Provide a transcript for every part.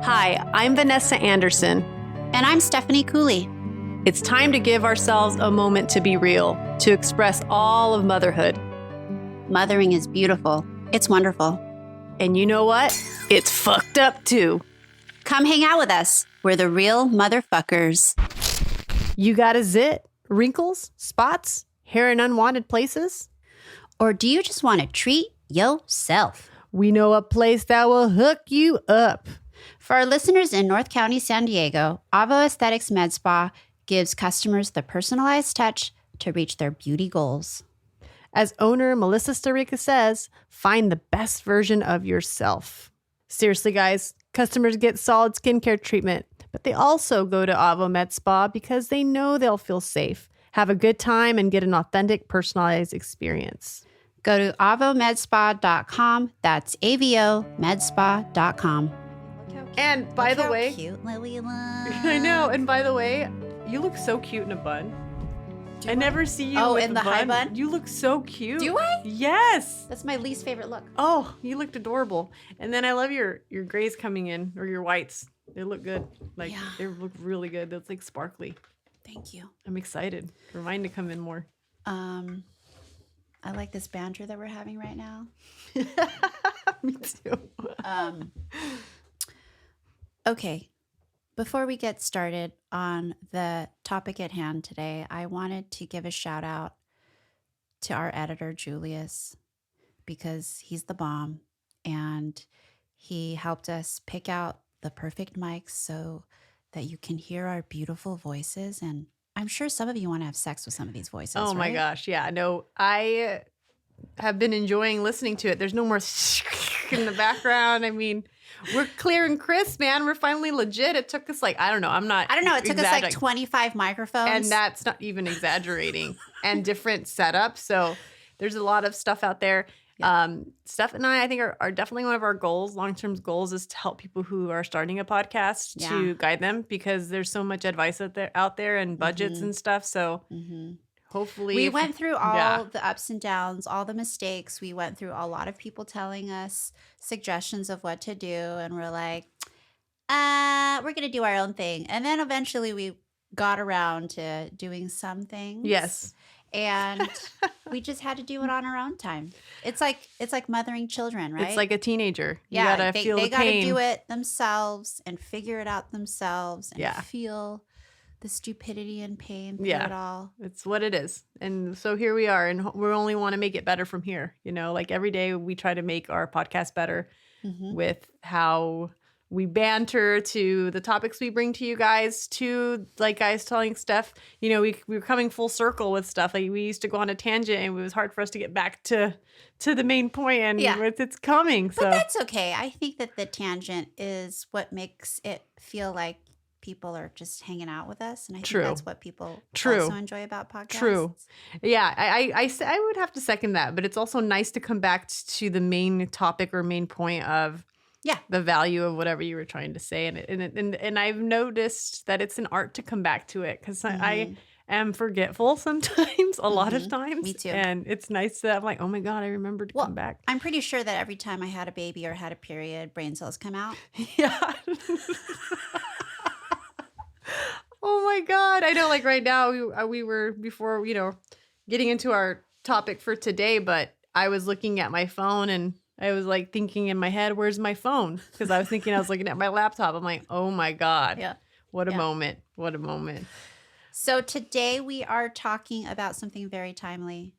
Hi, I'm Vanessa Anderson. And I'm Stephanie Cooley. It's time to give ourselves a moment to be real, to express all of motherhood. Mothering is beautiful. It's wonderful. And you know what? It's fucked up too. Come hang out with us. We're the real motherfuckers. You got a zit, wrinkles, spots, hair in unwanted places? Or do you just want to treat yourself? We know a place that will hook you up. For our listeners in North County, San Diego, Avo Aesthetics Med Spa gives customers the personalized touch to reach their beauty goals. As owner Melissa Starica says, find the best version of yourself. Seriously, guys, customers get solid skincare treatment, but they also go to Avo Med Spa because they know they'll feel safe, have a good time, and get an authentic, personalized experience. Go to avomedspa.com. That's avomedspa.com. And by the way, cute Lily looks. I know. And by the way, you look so cute in a bun. I never see you with in a the high bun? You look so cute. Do I? Yes. That's my least favorite look. Oh, you looked adorable. And then I love your grays coming in, or your whites. They look good. Like They look really good. That's like sparkly. Thank you. I'm excited for mine to come in more. I like this banter that we're having right now. Me too. Okay, before we get started on the topic at hand today, I wanted to give a shout out to our editor, Julius, because he's the bomb and he helped us pick out the perfect mics so that you can hear our beautiful voices. And I'm sure some of you want to have sex with some of these voices. Oh my gosh. Yeah, no, I have been enjoying listening to it. There's no more in the background. I mean, we're clear and crisp, man. We're finally legit. It took us like, I don't know. It took us like 25 microphones. And that's not even exaggerating. And different setups. So there's a lot of stuff out there. Yeah. Steph and I think, are definitely one of our goals, long-term goals, is to help people who are starting a podcast to guide them, because there's so much advice out there and budgets and stuff. So hopefully we went through all the ups and downs, all the mistakes. We went through a lot of people telling us suggestions of what to do. And we're like, we're going to do our own thing. And then eventually we got around to doing some things. Yes. And we just had to do it on our own time. It's like mothering children, right? It's like a teenager. You yeah, gotta feel the pain. They got to do it themselves and figure it out themselves and feel the stupidity and pain through it all. It's what it is. And so here we are, and we only want to make it better from here. You know, like every day we try to make our podcast better with how we banter, to the topics we bring to you guys, to like guys telling Steph, you know, we're coming full circle with stuff. Like we used to go on a tangent and it was hard for us to get back to the main point, and it's coming. So. But that's okay. I think that the tangent is what makes it feel like people are just hanging out with us. And I think that's what people also enjoy about podcasts. True. Yeah, I would have to second that. But it's also nice to come back to the main topic or main point of the value of whatever you were trying to say. And I've noticed that it's an art to come back to it, because I am forgetful sometimes, a lot of times. Me too. And it's nice that I'm like, oh my God, I remembered to come back. I'm pretty sure that every time I had a baby or had a period, brain cells come out. Yeah. Oh my God. I know, like right now we were, before, you know, getting into our topic for today, but I was looking at my phone and I was like thinking in my head, where's my phone? Because I was thinking I was looking at my laptop. I'm like, oh my God. Yeah. What a moment. What a moment. So today we are talking about something very timely,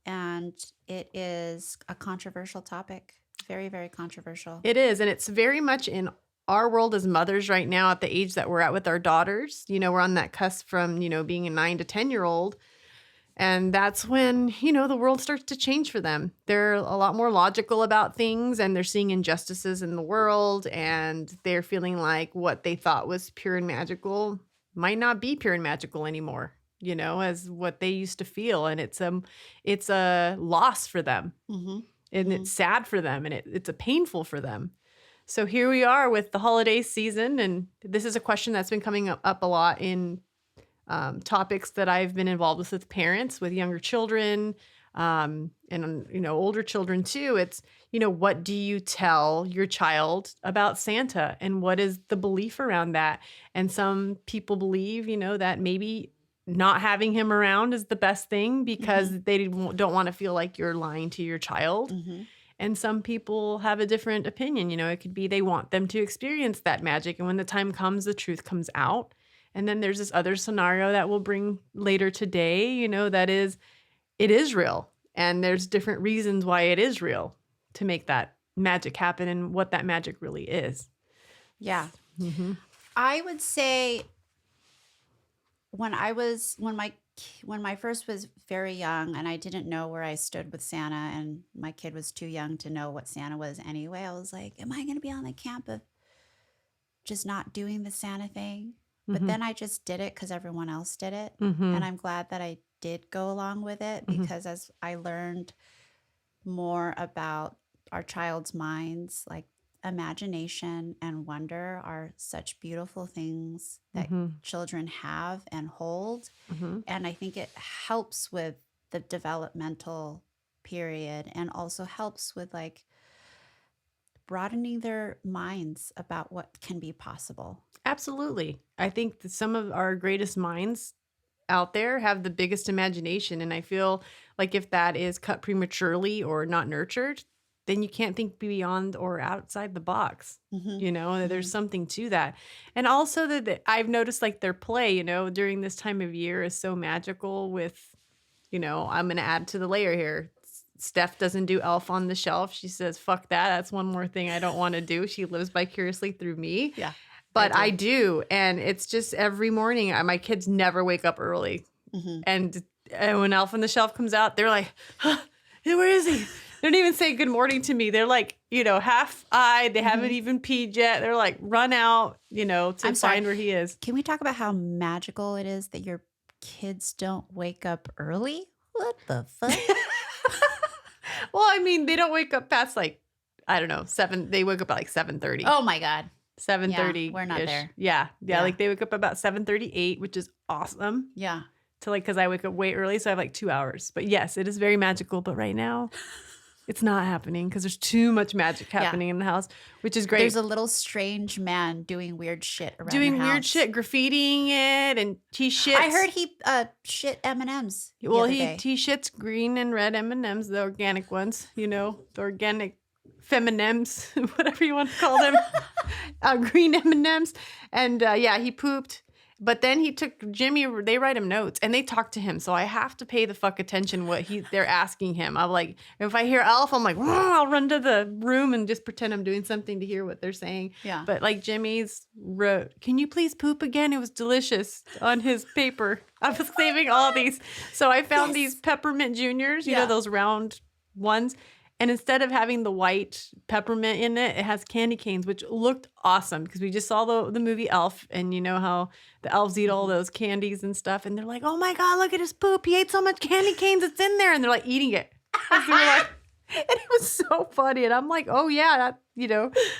and it is a controversial topic. Very, very controversial. It is. And it's very much in our world as mothers right now, at the age that we're at with our daughters. You know, we're on that cusp from, you know, being a 9 to 10-year-old. And that's when, you know, the world starts to change for them. They're a lot more logical about things, and they're seeing injustices in the world, and they're feeling like what they thought was pure and magical might not be pure and magical anymore, you know, as what they used to feel. And it's a loss for them. And it's sad for them, and it's a painful for them. So here we are with the holiday season, and this is a question that's been coming up a lot in topics that I've been involved with parents with younger children, And, older children too, it's, what do you tell your child about Santa and what is the belief around that? And some people believe, that maybe not having him around is the best thing because they don't want to feel like you're lying to your child. Mm-hmm. And some people have a different opinion. It could be they want them to experience that magic. And when the time comes, the truth comes out. And then there's this other scenario that we'll bring later today, that is, it is real. And there's different reasons why it is real to make that magic happen and what that magic really is. Yeah. Mm-hmm. I would say when my first was very young and I didn't know where I stood with Santa and my kid was too young to know what Santa was anyway, I was like, am I going to be on the camp of just not doing the Santa thing? But then I just did it because everyone else did it. Mm-hmm. And I'm glad that I did go along with it because as I learned more about our child's minds, like imagination and wonder are such beautiful things that children have and hold. And I think it helps with the developmental period and also helps with like broadening their minds about what can be possible. Absolutely. I think that some of our greatest minds out there have the biggest imagination. And I feel like if that is cut prematurely or not nurtured, then you can't think beyond or outside the box. There's something to that. And also that I've noticed like their play, during this time of year is so magical with, I'm going to add to the layer here. Steph doesn't do Elf on the Shelf. She says, fuck that. That's one more thing I don't want to do. She lives vicariously through me. Yeah. But I do. And it's just every morning, my kids never wake up early. And when Elf on the Shelf comes out, they're like, huh, where is he? They don't even say good morning to me. They're like, half-eyed. They haven't even peed yet. They're like, run out, to find where he is. Can we talk about how magical it is that your kids don't wake up early? What the fuck? Well, I mean, they don't wake up past like, I don't know, 7. They wake up at like 7:30. Oh my God. 7:30. Yeah, we're not there. Yeah. Like they wake up about 7:38, which is awesome. Yeah. To like, because I wake up way early, so I have like 2 hours. But yes, it is very magical. But right now, it's not happening because there's too much magic happening in the house, which is great. There's a little strange man doing weird shit around doing your weird house. shit, graffitiing it, and he shits. I heard he shit M&Ms. Well, he shits green and red M&Ms, the organic ones. The organic feminems, whatever you want to call them, green M&Ms. And he pooped. But then he took Jimmy. They write him notes and they talk to him, so I have to pay the fuck attention what they're asking him. I'm like, if I hear Elf, I'm like, I'll run to the room and just pretend I'm doing something to hear what they're saying. Yeah. But like Jimmy's wrote, "Can you please poop again?" It was delicious on his paper. I was saving all these, so I found these peppermint juniors. You know those round ones. And instead of having the white peppermint in it, it has candy canes, which looked awesome because we just saw the movie Elf, and you know how the elves eat all those candies and stuff. And they're like, oh my God, look at his poop. He ate so much candy canes. It's in there. And they're like eating it. And it was so funny. And I'm like, oh yeah,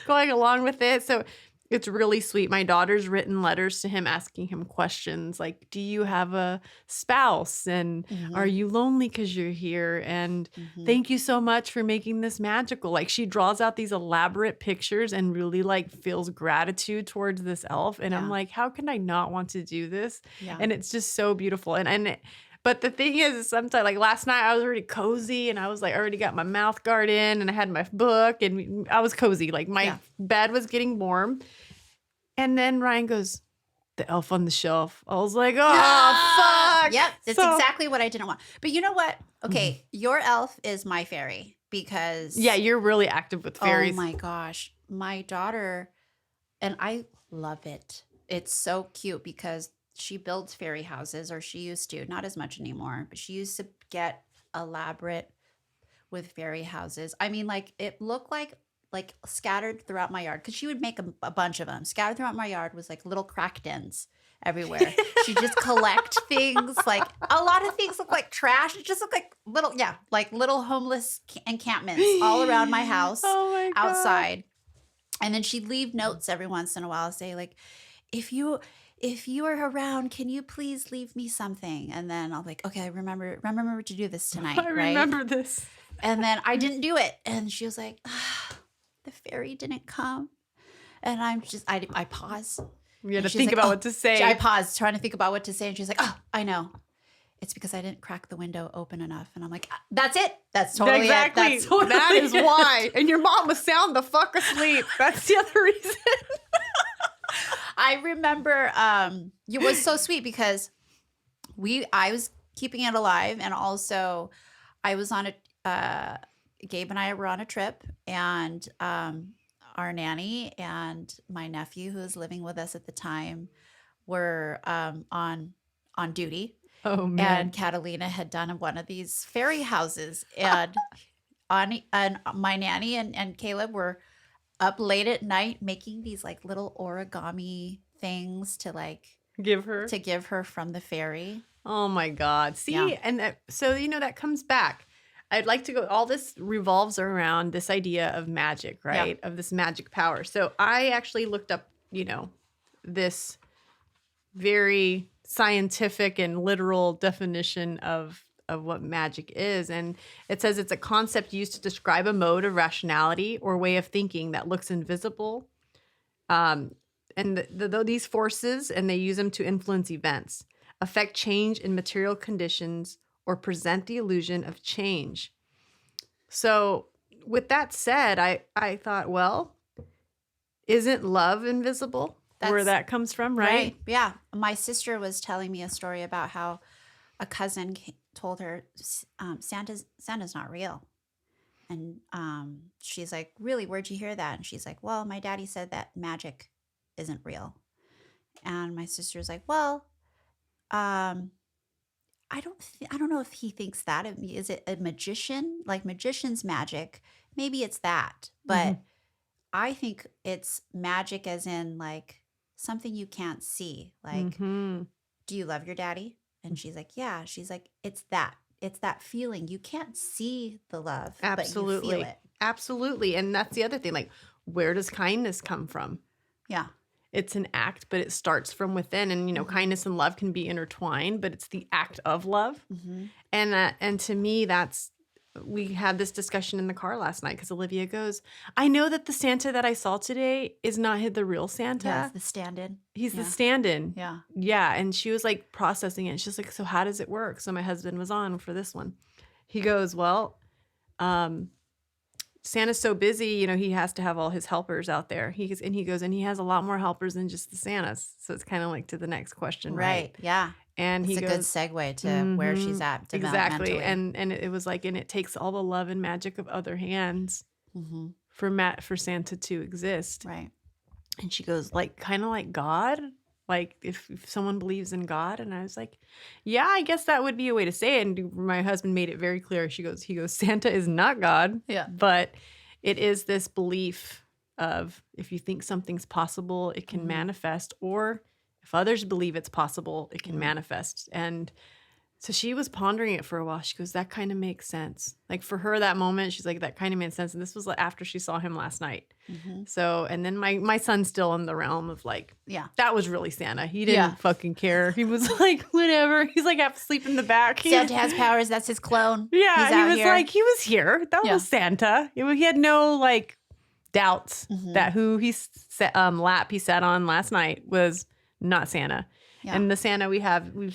going along with it. So it's really sweet. My daughter's written letters to him asking him questions like, do you have a spouse? And are you lonely because you're here? And thank you so much for making this magical. Like she draws out these elaborate pictures and really like feels gratitude towards this elf. And I'm like, how can I not want to do this? Yeah. And it's just so beautiful. But the thing is sometimes like last night I was already cozy and I was like, I already got my mouth guard in and I had my book and I was cozy. Like my bed was getting warm. And then Ryan goes, the Elf on the Shelf. I was like, oh, fuck. Yep. That's exactly what I didn't want. But you know what? Okay. Your elf is my fairy because. Yeah, you're really active with fairies. Oh my gosh. My daughter, and I love it. It's so cute because she builds fairy houses, or she used to, not as much anymore, but she used to get elaborate with fairy houses. I mean, like it looked like scattered throughout my yard, because she would make a bunch of them. Scattered throughout my yard was like little crack dens everywhere. She'd just collect things. Like a lot of things look like trash. It just looked like little homeless encampments all around my house. Oh my God. Outside. And then she'd leave notes every once in a while, say like, if you if you are around, can you please leave me something? And then I'll be like, okay, remember to do this tonight, I right? remember this. And then I didn't do it. And she was like, the fairy didn't come. And I pause. You had And to she's think like, about oh, what to say. I paused trying to think about what to say. And she's like, oh, I know. It's because I didn't crack the window open enough. And I'm like, that's it. That's totally exactly. it. That's totally that is it. why. And your mom was sound the fuck asleep. That's the other reason. I remember it was so sweet because I was keeping it alive, and also I was on Gabe and I were on a trip, and our nanny and my nephew, who was living with us at the time, were on duty. Oh man. And Catalina had done one of these fairy houses, and and my nanny and Caleb were up late at night making these like little origami things to give her from the fairy. Oh my God. See, Yeah. and so that comes back. I'd like to go, all this revolves around this idea of magic, right? Of this magic power. So I actually looked up, this very scientific and literal definition of what magic is. And it says it's a concept used to describe a mode of rationality or way of thinking that looks invisible. And these forces, and they use them to influence events, affect change in material conditions, or present the illusion of change. So with that said, I thought, well, isn't love invisible? Where that comes from, right? Yeah. My sister was telling me a story about how a cousin told her Santa's not real. And she's like, really, where'd you hear that? And she's like, well, my daddy said that magic isn't real. And my sister's like, well, I don't know if he thinks that. Is it a magician? Like magician's magic? Maybe it's that. But I think it's magic as in like something you can't see. Like, do you love your daddy? And she's like, yeah. She's like, it's that. It's that feeling. You can't see the love, Absolutely. but you feel it. Absolutely. And that's the other thing. Like, where does kindness come from? Yeah. It's an act, but it starts from within. And, kindness and love can be intertwined, but it's the act of love. And to me, we had this discussion in the car last night because Olivia goes, I know that the Santa that I saw today is not the real Santa. Yeah, it's the stand-in. He's the stand-in. Yeah. Yeah. And she was like processing it. She's like, so how does it work? So my husband was on for this one. He goes, well, Santa's so busy, he has to have all his helpers out there. He goes, and he has a lot more helpers than just the Santas. So it's kind of like to the next question, right? Yeah. And it's he a good segue to where she's at exactly. developmentally. And it was like, and it takes all the love and magic of other hands for Santa to exist, right? And she goes, like, kind of like God. Like if someone believes in God. And I was like, yeah, I guess that would be a way to say it. And my husband made it very clear. He goes, Santa is not God. Yeah. But it is this belief of if you think something's possible, it can manifest. Or if others believe it's possible, it can manifest. And so she was pondering it for a while. She goes, that kind of makes sense. Like for her, that moment, she's like, that kind of made sense. And this was after she saw him last night. So, and then my son's still in the realm of like, that was really Santa. He didn't fucking care. He was like, whatever. He's like half asleep in the back. Santa has powers. That's his clone. Yeah. He was like, he was here. That was Santa. He had no like doubts that who lap he sat on last night was not Santa. Yeah. And the Santa we've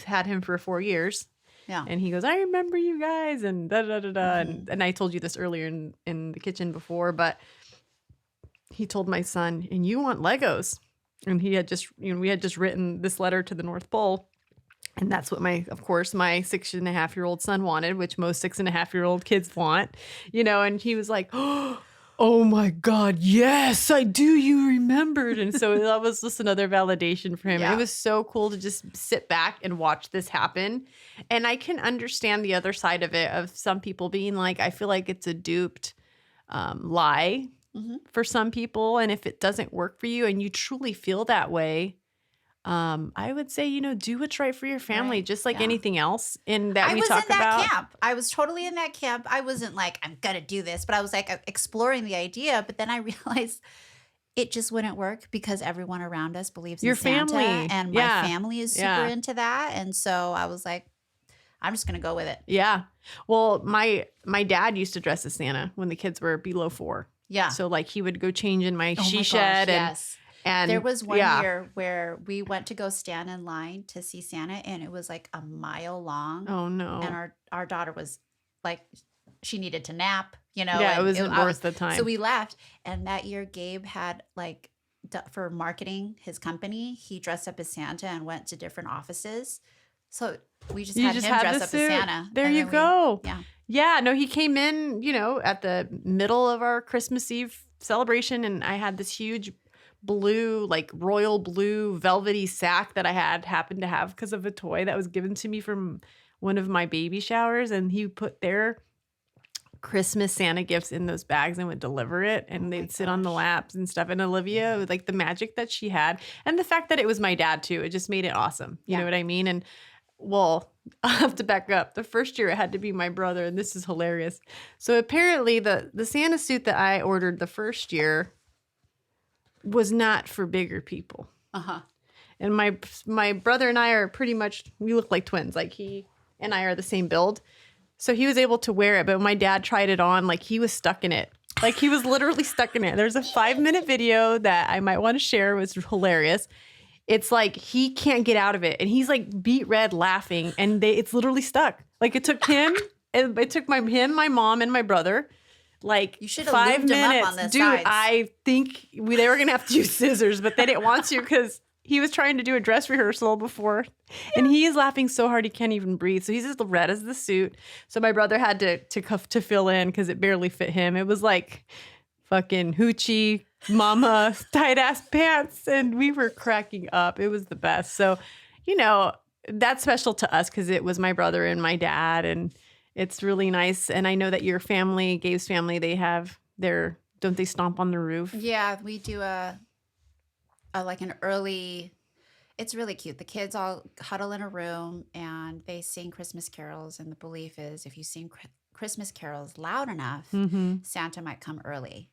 had him for 4 years. Yeah. And he goes, I remember you guys and da da da da. And I told you this earlier in the kitchen before, but he told my son, and you want Legos. And he had just, we had just written this letter to the North Pole. And that's what my 6.5-year-old son wanted, which most 6.5-year-old kids want, and he was like, oh my God, yes, I do. You remembered. And so that was just another validation for him. Yeah. It was so cool to just sit back and watch this happen. And I can understand the other side of it, of some people being like, I feel like it's a duped lie for some people. And if it doesn't work for you and you truly feel that way, I would say, do what's right for your family, just like anything else in that we talk about. I was in that camp. I was totally in that camp. I wasn't like, I'm going to do this, but I was like exploring the idea. But then I realized it just wouldn't work because everyone around us believes in Your Santa, family. and my Yeah. family is super Yeah. into that, and so I was like, "I'm just gonna go with it." Yeah. Well, my dad used to dress as Santa when the kids were below 4. Yeah. So like he would go change in my Oh she my gosh, shed yes. There and was one yeah. year where we went to go stand in line to see Santa, and it was like a mile long, Oh and no. our daughter was like, she needed to nap, Yeah, it and wasn't I was worth the so time. we left, and that year Gabe had like for marketing his company, he dressed up as Santa and went to different offices. So we just You had just him had the dress up as suit. Santa, There and you then we, go. yeah, Yeah, no, he came in, at the middle of our Christmas Eve celebration, and I had this huge blue, like royal blue velvety sack that I happened to have because of a toy that was given to me from one of my baby showers, and he put their Christmas Santa gifts in those bags and would deliver it, oh and my they'd sit on the gosh, laps and stuff. And Olivia, with like the magic that she had, and the fact that it was my dad too, it just made it awesome. You know yeah, what I mean? And well, I have to back up. The first year it had to be my brother, and this is hilarious. So apparently the Santa suit that I ordered the first year was not for bigger people. uh-huh, And my brother and I are pretty much, we look like twins. Like he and I are the same build. So he was able to wear it, but when my dad tried it on, like he was stuck in it. Like he was literally stuck in it. There's a 5-minute video that I might want to share. It was hilarious. It's like he can't get out of it, and he's like beet red laughing, and it's literally stuck. Like it took him, and it took my mom, and my brother like you should have 5 lubed him up on minutes. the Dude, sides. I think they were gonna have to use scissors, but they didn't want to because he was trying to do a dress rehearsal before, and he is laughing so hard he can't even breathe. So he's as red as the suit. So my brother had to fill in because it barely fit him. It was like fucking hoochie mama tight ass pants, and we were cracking up. It was the best. So, that's special to us because it was my brother and my dad, and it's really nice. And I know that your family, Gabe's family, they have don't they stomp on the roof? Yeah, we do a like an early, it's really cute. The kids all huddle in a room and they sing Christmas carols, and the belief is if you sing Christmas carols loud enough, Mm-hmm. Santa might come early.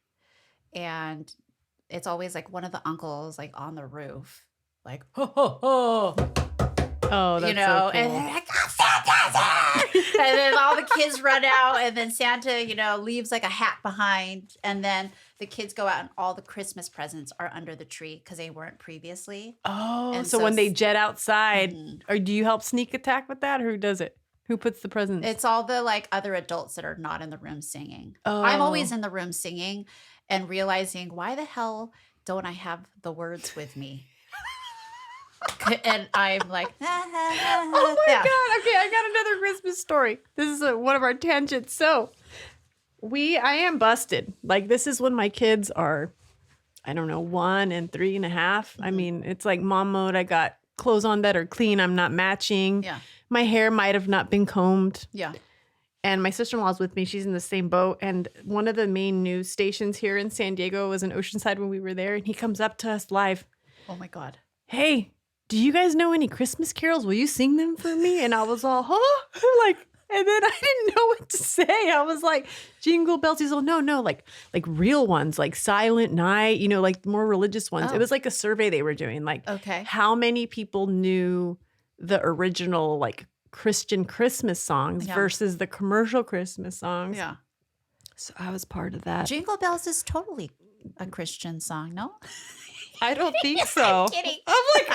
And it's always like one of the uncles like on the roof, like ho ho ho, Oh, that's so and cool. they're like, "Oh, Santa's here!" And then all the kids run out, and then Santa, leaves like a hat behind, and then the kids go out, and all the Christmas presents are under the tree because they weren't previously. Oh, And so so when they jet outside, Mhm. or do you help sneak attack with that, or who does it? Who puts the presents? It's all the like other adults that are not in the room singing. I'm Oh. always in the room singing and realizing, why the hell don't I have the words with me? And I'm like, Oh my yeah. God. Okay, I got another Christmas story. This is one of our tangents. So I am busted. Like this is when my kids are, I don't know, 1 and 3.5. I Mhm. mean, it's like mom mode. I got clothes on that are clean. I'm not matching. Yeah. My hair might have not been combed. Yeah. And my sister-in-law's with me. She's in the same boat. And one of the main news stations here in San Diego was in Oceanside when we were there. And he comes up to us live. Oh my God. Hey, do you guys know any Christmas carols? Will you sing them for me? And I was all, huh? Like, and then I didn't know what to say. I was like, Jingle Bells. He's all, no, like real ones, like Silent Night, like more religious ones. Oh. It was like a survey they were doing, like Okay. how many people knew the original like Christian Christmas songs Yeah. versus the commercial Christmas songs. Yeah. So I was part of that. Jingle Bells is totally a Christian song, no? I don't think so. I'm kidding. I'm like,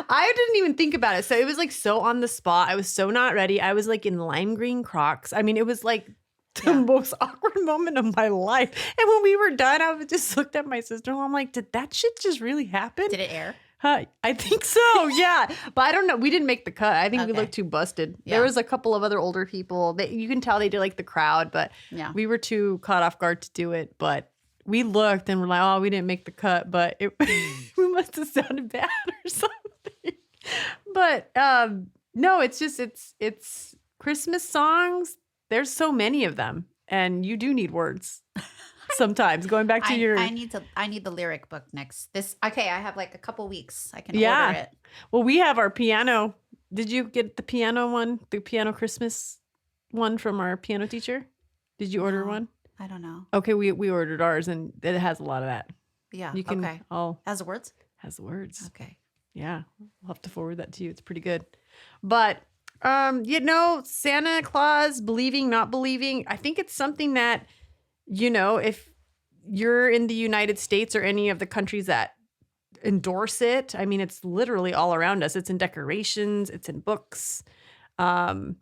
I didn't even think about it. So it was like so on the spot. I was so not ready. I was like in lime green Crocs. I mean, it was like the Yeah. most awkward moment of my life. And when we were done, I just looked at my sister-in-law. I'm like, did that shit just really happen? Did it air? I think so, yeah. But I don't know. We didn't make the cut. I think we Okay. looked too busted. Yeah. There was a couple of other older people. You can tell they did like the crowd, but Yeah. we were too caught off guard to do it. But we looked and we're like, oh, we didn't make the cut, but we must have sounded bad or something. But no, it's just it's Christmas songs. There's so many of them, and you do need words sometimes. Going back to your I need the lyric book next. I have like a couple weeks. I can Yeah. order it. Well, we have our piano. Did you get the piano one, the piano Christmas one from our piano teacher? Did you order No. one? I don't know. Okay, we ordered ours, and it has a lot of that. Yeah. You can, Okay. Has words? has words. Okay. Yeah. I'll have to forward that to you. It's pretty good. But, Santa Claus, believing, not believing, I think it's something that, if you're in the United States or any of the countries that endorse it, I mean, it's literally all around us. It's in decorations, it's in books. Um,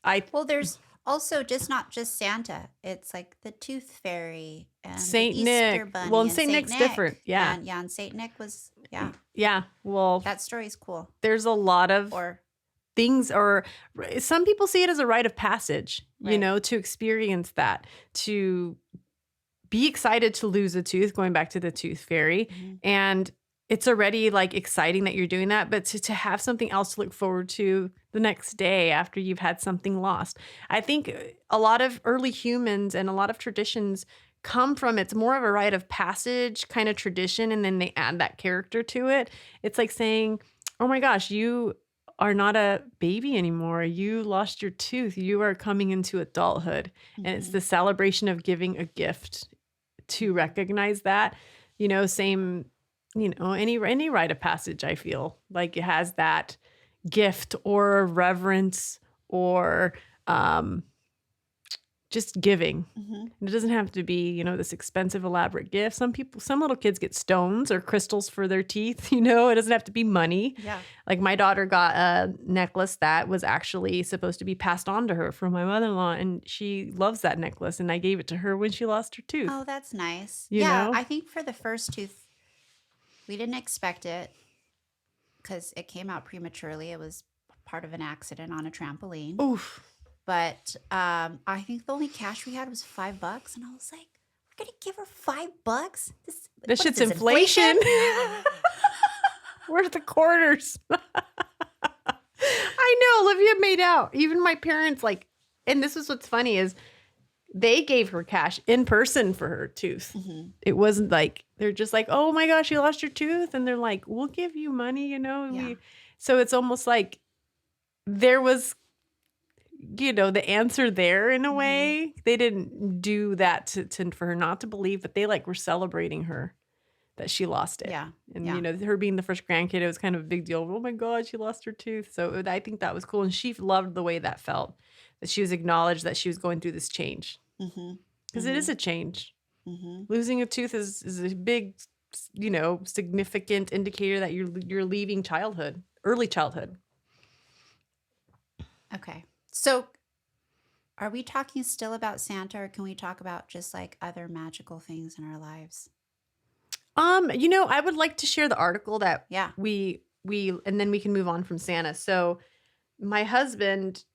I Well, there's also just not just Santa. It's like the Tooth Fairy and the Saint Easter Nick. Well, Bunny and and Saint Saint Nick's different. Nick. Yeah. And Saint Nick was, yeah, Yeah. Well, that story's cool. there's a lot of Or, things, or some people see it as a rite of passage, Right. to experience that, to be excited to lose a tooth, going back to the tooth fairy. Mhm. And it's already like exciting that you're doing that, but to have something else to look forward to the next day after you've had something lost. I think a lot of early humans and a lot of traditions come from, it's more of a rite of passage kind of tradition, and then they add that character to it. It's like saying, oh my gosh, you are not a baby anymore. You lost your tooth. You are coming into adulthood. And it's Mhm. the celebration of giving a gift to Mhm. recognize that, same, any rite of passage, I feel like it has that gift or reverence or um, just giving. Mhm. And it doesn't have to be, this expensive, elaborate gift. Some little kids get stones or crystals for their teeth, it doesn't have to be money. Yeah. Like my daughter got a necklace that was actually supposed to be passed on to her from my mother-in-law, and she loves that necklace, and I gave it to her when she lost her tooth. Oh, that's nice. You Yeah, know? I think for the first tooth, we didn't expect it because it came out prematurely. It was part of an accident on a trampoline. Oof. But I think the only cash we had was $5, and I was like, "We're gonna give her $5? This What is shit's this, inflation. Where's the quarters? I know, Olivia made out. Even my parents, and this is what's funny is they gave her cash in person for her tooth. Mhm. It wasn't like, they're just like, oh my gosh, you lost your tooth. And they're like, we'll give you money, Yeah. So it's almost like there was, the answer there in a Mhm. way. They didn't do that for her not to believe, but they were celebrating her that she lost it. Yeah. And, Yeah. her being the first grandkid, it was kind of a big deal. Oh my God, she lost her tooth. So I think that was cool. And she loved the way that felt, that she was acknowledged that she was going through this change. Mhm. Because it is a change. Mhm. Losing a tooth is a big, significant indicator that you're leaving childhood, early childhood. Okay. So, are we talking still about Santa, or can we talk about just like other magical things in our lives? I would like to share the article that Yeah. we and then we can move on from Santa. So my husband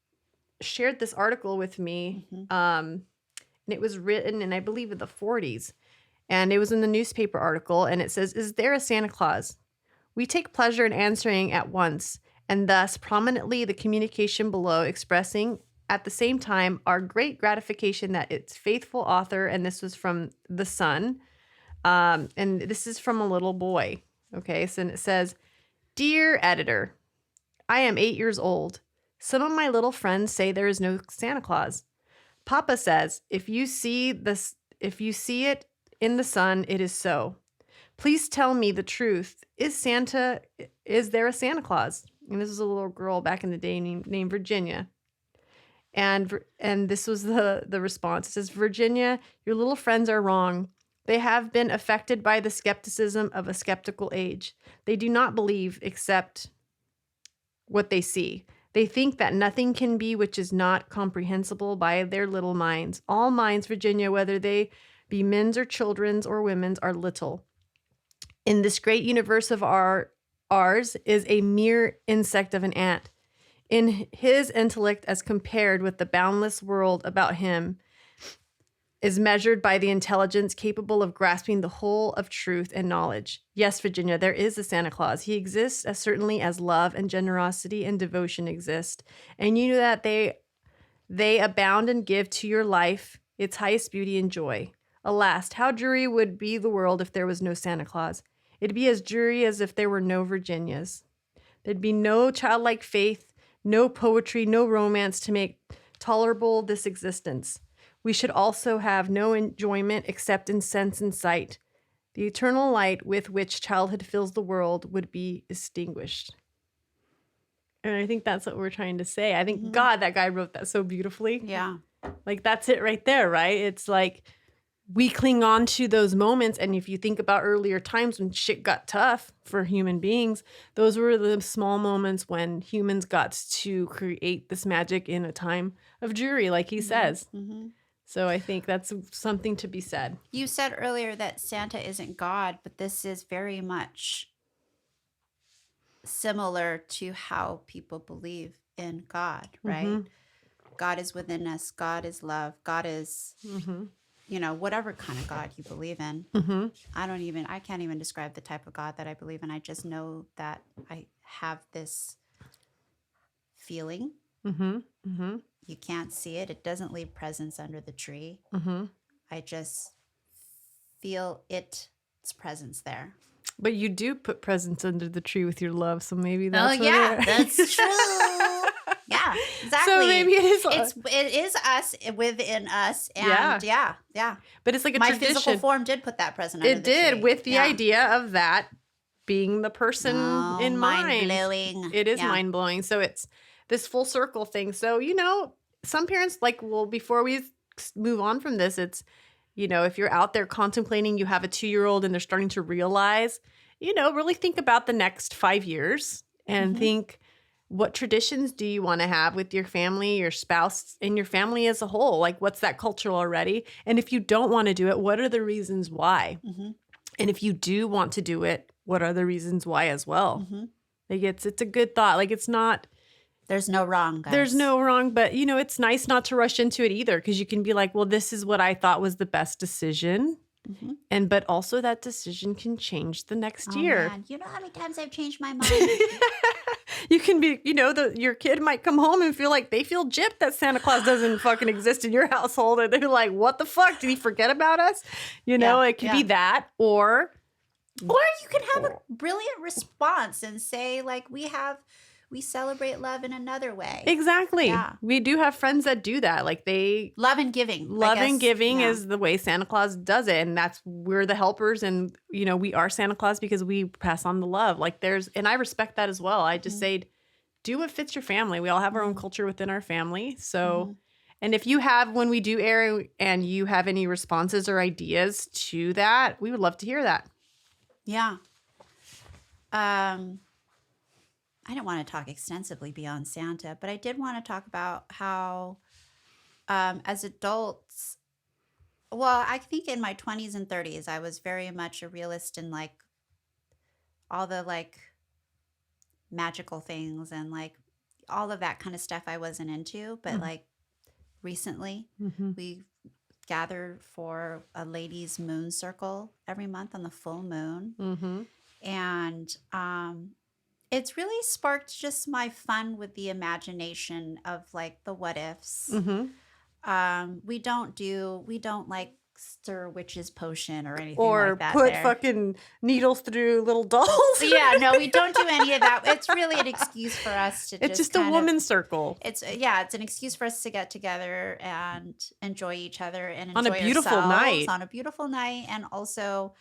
shared this article with me. Mhm. And it was written in, I believe, in the 40s. And it was in the newspaper article, and it says, "Is there a Santa Claus? We take pleasure in answering at once, and thus prominently the communication below, expressing at the same time our great gratification that its faithful author," and this was from The Sun, and this is from a little boy. Okay, so it says, "Dear editor, I am 8 years old. Some of my little friends say there is no Santa Claus. Papa says if you see it in the sun, it is so. Please tell me the truth. Is there a Santa Claus?" And this is a little girl back in the day named Virginia. And this was the response. It says, "Virginia, your little friends are wrong. They have been affected by the skepticism of a skeptical age. They do not believe except what they see. They think that nothing can be which is not comprehensible by their little minds. All minds, Virginia, whether they be men's or children's or women's, are little. In this great universe of ours is a mere insect of an ant. In his intellect, as compared with the boundless world about him, is measured by the intelligence capable of grasping the whole of truth and knowledge. Yes, Virginia, there is a Santa Claus. He exists as certainly as love and generosity and devotion exist. And you know that they abound and give to your life its highest beauty and joy. Alas, how dreary would be the world if there was no Santa Claus. It'd be as dreary as if there were no Virginias. There'd be no childlike faith, no poetry, no romance to make tolerable this existence. We should also have no enjoyment except in sense and sight. the eternal light with which childhood fills the world would be extinguished. And I think that's what we're trying to say. I think, God, that guy wrote that so beautifully. Yeah. Like, that's it right there, right? It's like we cling on to those moments. And if you think about earlier times when shit got tough for human beings, those were the small moments when humans got to create this magic in a time of jury, like he says. So I think that's something to be said. You said earlier that Santa isn't God, but this is very much similar to how people believe in God, right? God is within us. God is love. God is, you know, whatever kind of God you believe in. I can't even describe the type of God that I believe in. I just know that I have this feeling. You can't see it. It doesn't leave presents under the tree. I just feel its presence there. But you do put presents under the tree with your love, so maybe that's that's true. Yeah, exactly. So maybe it is. It is us within us, and yeah. But it's like a My tradition. physical form did put that present under the tree. It did, with the idea of that being the person in mind. Mind-blowing. It is mind-blowing. So it's this full circle thing. So, you know, some parents before we move on from this, it's, you know, if you're out there contemplating, you have a 2-year-old and they're starting to realize, you know, really think about the next 5 years and think, what traditions do you want to have with your family, your spouse, and your family as a whole? Like, what's that culture already? And if you don't want to do it, what are the reasons why? And if you do want to do it, what are the reasons why as well? Like, it's a good thought. Like, it's not... There's no wrong, guys. There's no wrong, but, you know, it's nice not to rush into it either, because you can be like, well, this is what I thought was the best decision. But also that decision can change the next year. Man. You know how many times I've changed my mind? You can be, you know, your kid might come home and feel like they feel gypped that Santa Claus doesn't fucking exist in your household. And they're like, what the fuck? Did he forget about us? You know, it could be that, or you can have a brilliant response and say, like, we celebrate love in another way. Exactly. Yeah. We do have friends that do that. Like, love and giving. Love and giving is the way Santa Claus does it. And we're the helpers. And, you know, we are Santa Claus because we pass on the love. Like, and I respect that as well. I just say, do what fits your family. We all have our own culture within our family. So, and if you have, when we do air and you have any responses or ideas to that, we would love to hear that. Yeah. I didn't want to talk extensively beyond Santa, but I did want to talk about how, as adults, well, I think in my 20s and 30s, I was very much a realist in like all the like magical things and like all of that kind of stuff I wasn't into. But like recently, we gather for a ladies' moon circle every month on the full moon. And it's really sparked just my fun with the imagination of like the what ifs. We don't like stir witch's potion or anything or like that. Or put fucking needles through little dolls. Yeah, no, we don't do any of that. It's really an excuse for us to it's just a woman's circle. It's an excuse for us to get together and enjoy each other and enjoy on a beautiful night. On a beautiful night. And also,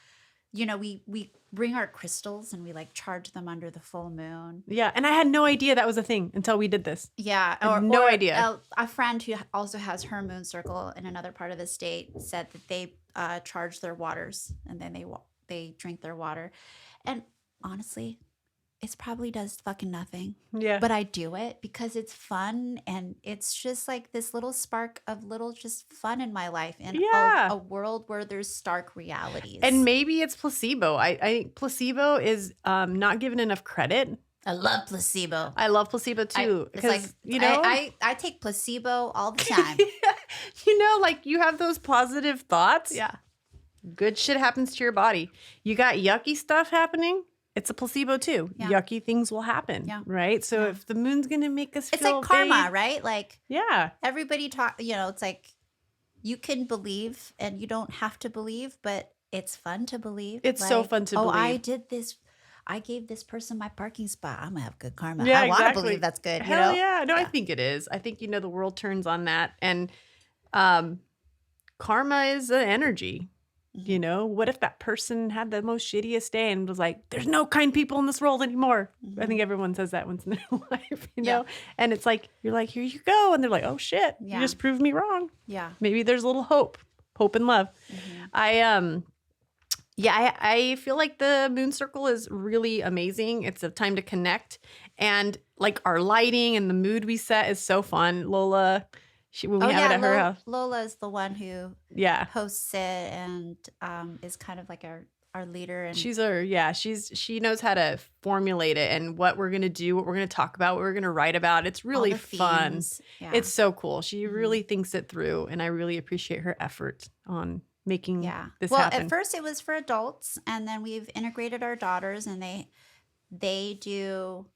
you know, we bring our crystals and we like charge them under the full moon. Yeah, and I had no idea that was a thing until we did this. Yeah, no idea. A friend who also has her moon circle in another part of the state said that they charge their waters and then they drink their water. And honestly, it probably does fucking nothing. Yeah. But I do it because it's fun and it's just like this little spark of little just fun in my life in a world where there's stark realities. And maybe it's placebo. I think placebo is not given enough credit. I love placebo. I love placebo too. It's like, you know, I take placebo all the time. You know, like you have those positive thoughts. Yeah. Good shit happens to your body. You got yucky stuff happening. It's a placebo too. Yeah. Yucky things will happen, right? So if the moon's going to make us it's feel like karma, right? Like everybody you know, it's like you can believe and you don't have to believe, but it's fun to believe. It's like, so fun to believe. I did this. I gave this person my parking spot. I'm going to have good karma. Yeah, I want to believe that's good. Hell you know? yeah. No, I think it is. I think, you know, the world turns on that. And karma is an energy. You know, what if that person had the most shittiest day and was like, there's no kind people in this world anymore? I think everyone says that once in their life, you know? And it's like, you're like, here you go. And they're like, oh shit, you just proved me wrong. Yeah. Maybe there's a little hope and love. I feel like the moon circle is really amazing. It's a time to connect. And like our lighting and the mood we set is so fun. Lola, when we have it at her house. Lola is the one who hosts it and is kind of like our leader. And she knows how to formulate it and what we're going to do, what we're going to talk about, what we're going to write about. It's really fun. Yeah. It's so cool. She really thinks it through, and I really appreciate her effort on making this happen. At first it was for adults, and then we've integrated our daughters, and they do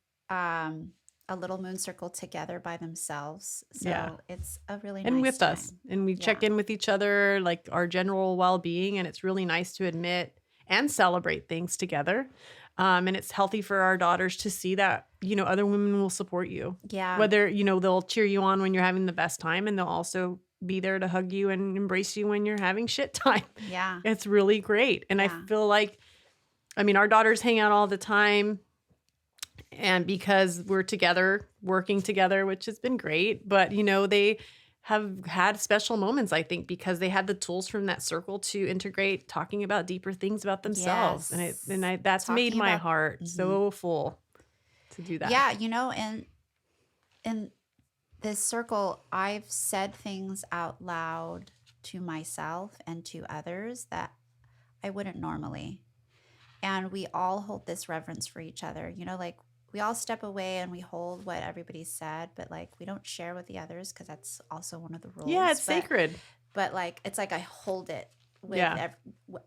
a little moon circle together by themselves. So it's a really nice and with time. us, and we check in with each other, like our general well-being, and it's really nice to admit and celebrate things together. And it's healthy for our daughters to see that, you know, other women will support you. Yeah. Whether, you know, they'll cheer you on when you're having the best time, and they'll also be there to hug you and embrace you when you're having shit time. Yeah. It's really great. And I feel like, I mean, our daughters hang out all the time, and because we're together, working together, which has been great, but you know, they have had special moments, I think, because they had the tools from that circle to integrate talking about deeper things about themselves. Yes. And that's talking made my heart so full to do that. Yeah. You know, and in this circle, I've said things out loud to myself and to others that I wouldn't normally. And we all hold this reverence for each other. You know, like we all step away and we hold what everybody said, but like we don't share with the others because that's also one of the rules. Yeah, it's sacred. But like it's like I hold it with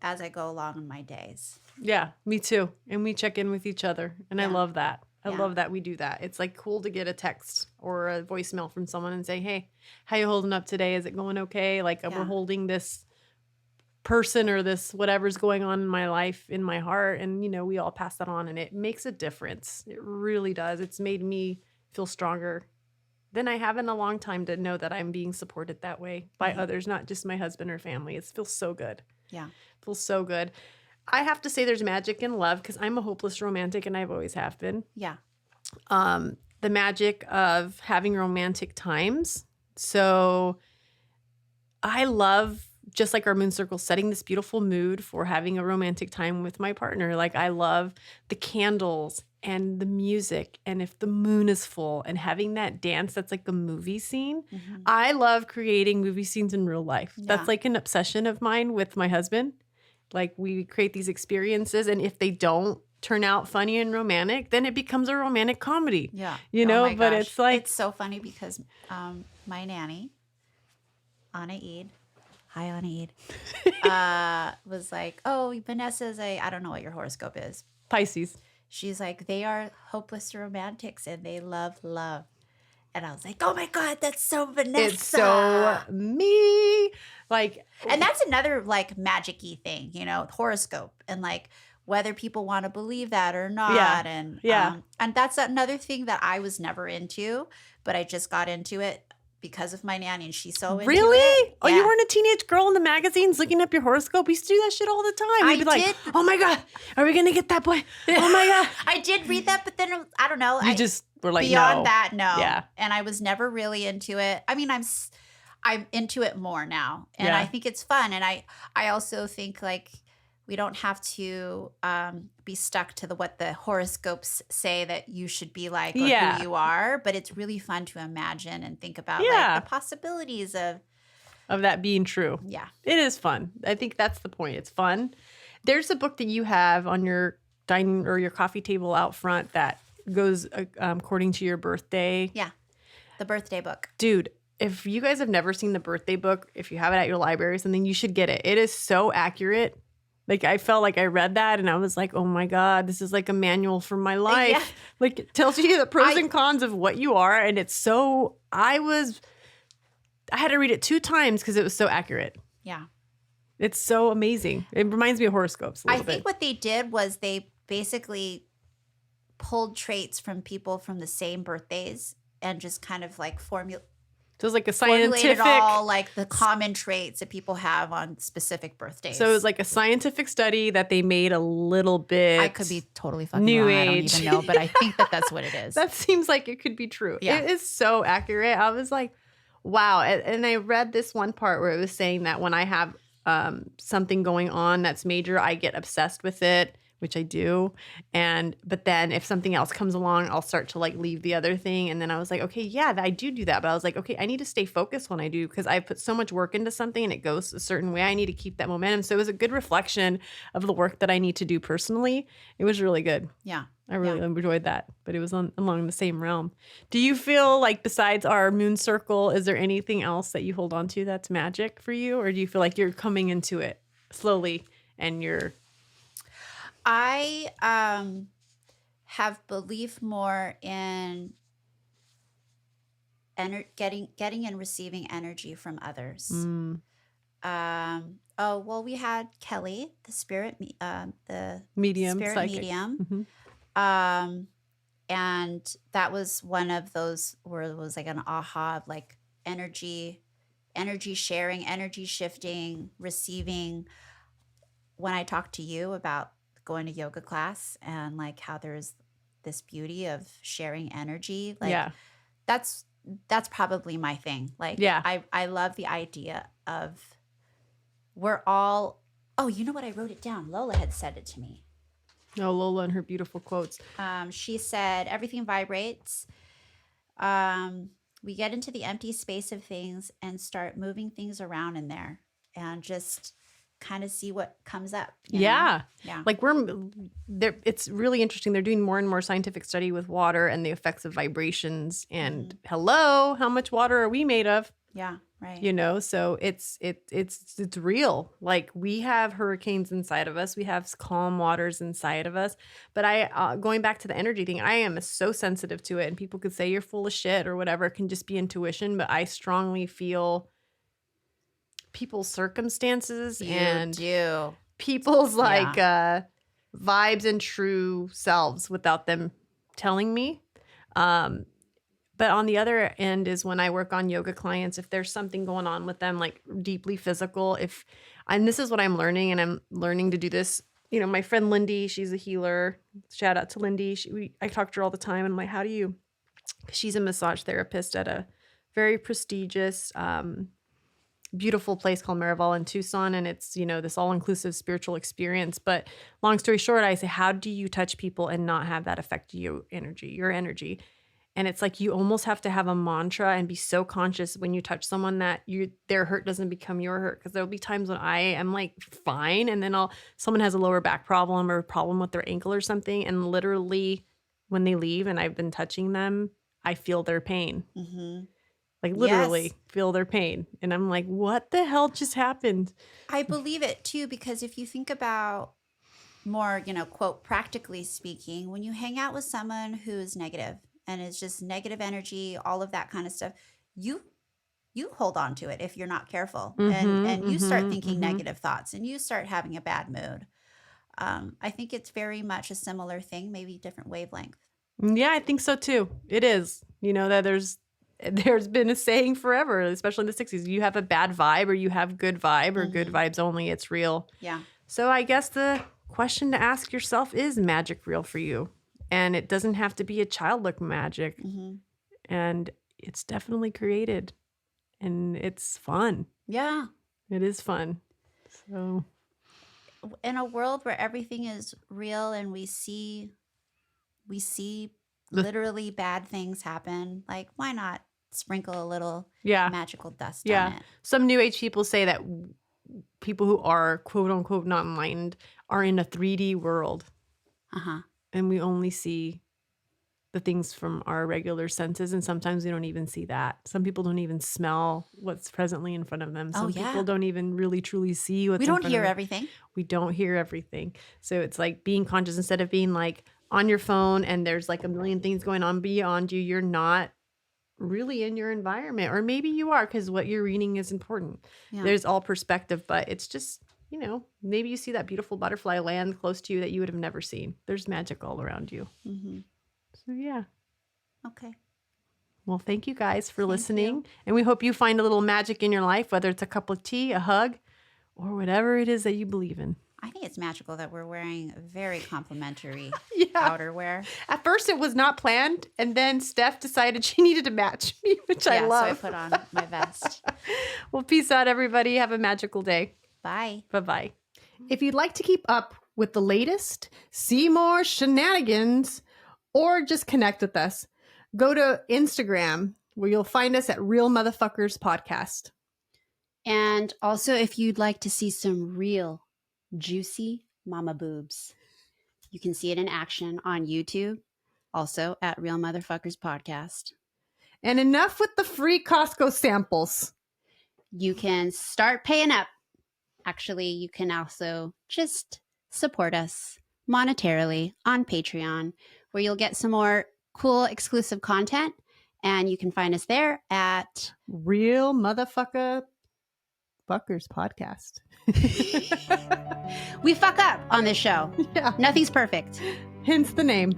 as I go along in my days. Yeah, me too. And we check in with each other, and I love that. I love that we do that. It's like cool to get a text or a voicemail from someone and say, hey, how you holding up today? Is it going okay? Like we're holding this person or this whatever's going on in my life, in my heart. And, you know, we all pass that on, and it makes a difference. It really does. It's made me feel stronger than I have in a long time to know that I'm being supported that way by others, not just my husband or family. It feels so good. Yeah. It feels so good. I have to say there's magic in love because I'm a hopeless romantic, and I've always have been. Yeah. The magic of having romantic times. So I love, just like our moon circle, setting this beautiful mood for having a romantic time with my partner. Like I love the candles and the music, and if the moon is full, and having that dance that's like a movie scene. I love creating movie scenes in real life. That's like an obsession of mine with my husband. Like we create these experiences, and if they don't turn out funny and romantic, then it becomes a romantic comedy. Yeah. You know, but gosh. it's like, it's so funny because my nanny, Anna Eid, hi Anna Eid, was like, oh, Vanessa's I don't know what your horoscope is. Pisces. She's like, they are hopeless romantics and they love love. And I was like, oh my God, that's so Vanessa. It's so me. Like, and that's another like magic-y thing, you know, horoscope, and like whether people want to believe that or not. And that's another thing that I was never into, but I just got into it because of my nanny, and she's so into it. Oh, you weren't a teenage girl in the magazines looking up your horoscope? We used to do that shit all the time. We'd be like, oh my God, are we going to get that boy? Oh my God. I did read that, but then I don't know. You just were like, beyond that, no. Yeah. And I was never really into it. I mean, I'm into it more now, and I think it's fun. And I also think like we don't have to be stuck to what the horoscopes say that you should be like or who you are. But it's really fun to imagine and think about like the possibilities of that being true. Yeah. It is fun. I think that's the point. It's fun. There's a book that you have on your dining or your coffee table out front that goes according to your birthday. Yeah. The birthday book. Dude, if you guys have never seen the birthday book, if you have it at your library or something, you should get it. It is so accurate. Like I felt like I read that and I was like, oh my God, this is like a manual for my life. Yeah. Like it tells you the pros and cons of what you are. And it's so, I had to read it 2 times because it was so accurate. Yeah. It's so amazing. It reminds me of horoscopes a little bit. I think what they did was they basically pulled traits from people from the same birthdays and just kind of like So it was like a formulated scientific. all like the common traits that people have on specific birthdays. So it was like a scientific study that they made a little bit. I could be totally fucking new wrong. age. I don't even know, but I think that that's what it is. That seems like it could be true. Yeah. It is so accurate. I was like, wow. And I read this one part where it was saying that when I have something going on that's major, I get obsessed with it, which I do. But then if something else comes along, I'll start to like leave the other thing. And then I was like, okay, yeah, I do that. But I was like, okay, I need to stay focused when I do, because I put so much work into something and it goes a certain way. I need to keep that momentum. So it was a good reflection of the work that I need to do personally. It was really good. Yeah. I really enjoyed that, but it was along the same realm. Do you feel like besides our moon circle, is there anything else that you hold on to that's magic for you? Or do you feel like you're coming into it slowly and you're... I have belief more in getting and receiving energy from others. We had Kelly, the spirit, the medium, spirit psychic. medium. Mm-hmm. And that was one of those where it was like an aha of like energy sharing, energy shifting, receiving. When I talked to you about going to yoga class and like how there's this beauty of sharing energy, like that's probably my thing. Like, I love the idea of we're all, you know what? I wrote it down. Lola had said it to me. Oh, Lola and her beautiful quotes. She said, everything vibrates. We get into the empty space of things and start moving things around in there and just kind of see what comes up. Yeah. Yeah. Like it's really interesting. They're doing more and more scientific study with water and the effects of vibrations and hello, how much water are we made of? Yeah. Right. You know, so it's real. Like we have hurricanes inside of us. We have calm waters inside of us. But going back to the energy thing, I am so sensitive to it. And people could say you're full of shit or whatever. It can just be intuition. But I strongly feel people's circumstances and people's vibes and true selves without them telling me. But on the other end is when I work on yoga clients, if there's something going on with them, like deeply physical, and this is what I'm learning, and I'm learning to do this. You know, my friend Lindy, she's a healer. Shout out to Lindy. I talk to her all the time. And I'm like, how do you, she's a massage therapist at a very prestigious, beautiful place called Marival in Tucson. And it's, you know, this all-inclusive spiritual experience. But long story short, I say, how do you touch people and not have that affect your energy? And it's like you almost have to have a mantra and be so conscious when you touch someone that their hurt doesn't become your hurt. Because there'll be times when I am like fine, and then someone has a lower back problem or a problem with their ankle or something, and literally when they leave and I've been touching them, I feel their pain. Mm-hmm. Like literally feel their pain, and I'm like, what the hell just happened? I believe it too, because if you think about more, quote, practically speaking, when you hang out with someone who is negative and it's just negative energy, all of that kind of stuff, you hold on to it if you're not careful. And you start thinking negative thoughts and you start having a bad mood. I think it's very much a similar thing, maybe different wavelength. Yeah, I think so too. It is. You know, that there's been a saying forever, especially in the 60s, you have a bad vibe or you have good vibe or good vibes only. It's real. Yeah. So I guess the question to ask yourself is magic real for you? And it doesn't have to be a childlike magic. Mm-hmm. And it's definitely created. And it's fun. Yeah. It is fun. So in a world where everything is real and we see literally bad things happen, like why not sprinkle a little magical dust on it? Some new age people say that people who are quote unquote not enlightened are in a 3D world. And we only see the things from our regular senses, and sometimes we don't even see that. Some people don't even smell what's presently in front of them. Some people don't even really truly see what's in front of them. We don't hear everything. We don't hear everything. So it's like being conscious instead of being like on your phone and there's like a million things going on beyond you. You're not really in your environment, or maybe you are because what you're reading is important. Yeah. There's all perspective, but it's just, you know, maybe you see that beautiful butterfly land close to you that you would have never seen. There's magic all around you. Mm-hmm. So, yeah. Okay. Well, thank you guys for Thank listening. you. And we hope you find a little magic in your life, whether it's a cup of tea, a hug, or whatever it is that you believe in. I think it's magical that we're wearing very complimentary Yeah. outerwear. At first, it was not planned. And then Steph decided she needed to match me, which I love. So I put on my vest. Well, peace out, everybody. Have a magical day. Bye. Bye-bye. If you'd like to keep up with the latest, see more shenanigans, or just connect with us, go to Instagram, where you'll find us at Real Motherfuckers Podcast. And also, if you'd like to see some real juicy mama boobs, you can see it in action on YouTube, also at Real Motherfuckers Podcast. And enough with the free Costco samples. You can start paying up. Actually, you can also just support us monetarily on Patreon, where you'll get some more cool exclusive content. And you can find us there at Real Motherfucker Fuckers Podcast. We fuck up on this show. Yeah. Nothing's perfect. Hence the name.